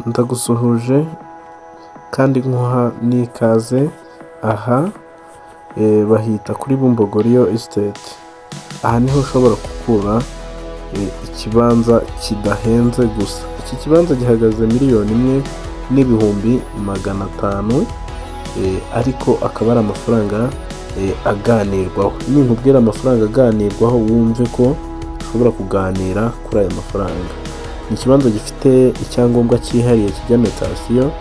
Ndagusuhuje kandi nkuha n'ikaze aha bahita kuri Bumbogoriyo Estate. Aha niho ushobora gukura ikibanza kidahenze gusa. Iki kibanza gihagaze $1,500,000 ariko akaba ari amafaranga aganirwaho. Ninkubwira amafaranga aganirwaho wumve ko ushobora kuganira kuri aya mafaranga. Ni ikibanza gifite icyangombwa cyihariye kijya metasiyo.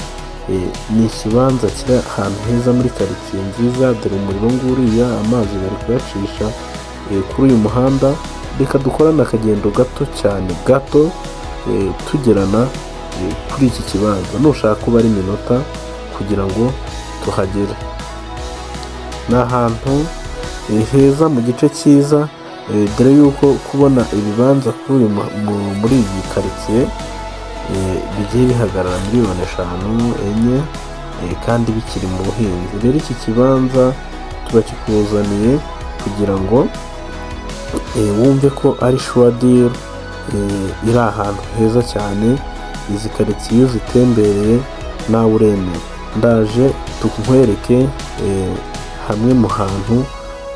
Ni ikibanza kiri ahantu heza muri quartier nziza, dore umuriro nguriya, amazi bari kuyacisha kuri uyu muhanda. Reka dukorane akagendo gato cyane tugerana kuri iki kibanza. Nushaka kuba ari iminota kugira ngo tuhagere. Ni ahantu heza mu gice cyiza, dore yuko kubona ibibanza muri iyi quartier bigiye bihagarara $5,000,000, 4 kandi bikiri mu buhinzi. Rero iki kibanza turakikuzaniye kugira ngo wumve ko ari sure deal, iri ahantu heza cyane. Izi quartier iyo zitembereye nawe uremeye. Ndaje tukwereke hamwe mu hantu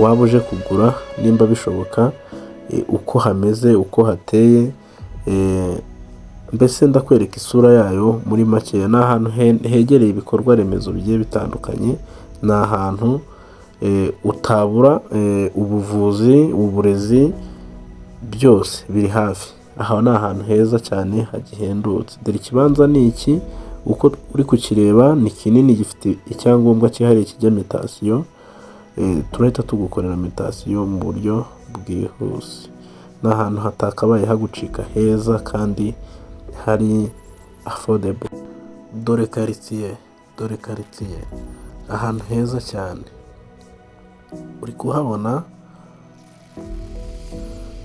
waba uje kugura nimba bishoboka, uko hameze, uko hateye, mbese ndakwereka isura yayo muri make. Ni ahantu hegereye ibikorwa remezo bigiye bitandukanye. Ni ahantu utabura ubuvuzi, uburezi, byose biri hafi. Aha ni ahantu heza cyane hagihendutse. Dore ikibanza ni iki, uko uri kukireba ni kinini, gifite icyangombwa cyihariye kijya metasiyo. Turahita tugukorera metasiyo mu buryo bwihuse. Ni ahantu hatakabaye hagucika, heza kandi hari affordable. Dore quartier, ahantu heza cyane. Uri kuhabona,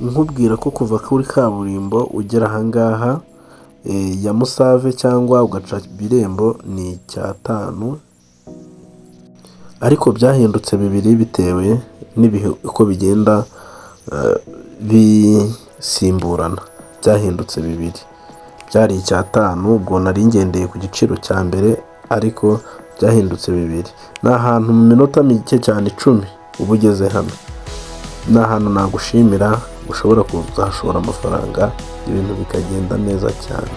nkubwira ko kuva kuri kaburimbo ugera ahangaha ya Musave cyangwa ugaca Birembo ni 5, ariko byahindutse 2 bitewe n'ibihe uko bigenda bisimburana. Byahindutse 2, byari 5, ubwo nari ngendeye ku giciro cya mbere, ariko byahindutse 2. Ni ahantu mu minota mike cyane 10 uba ugeze hano. Ni ahantu nagushimira, ushobora kuzashora amafaranga, ibintu bikagenda neza cyane.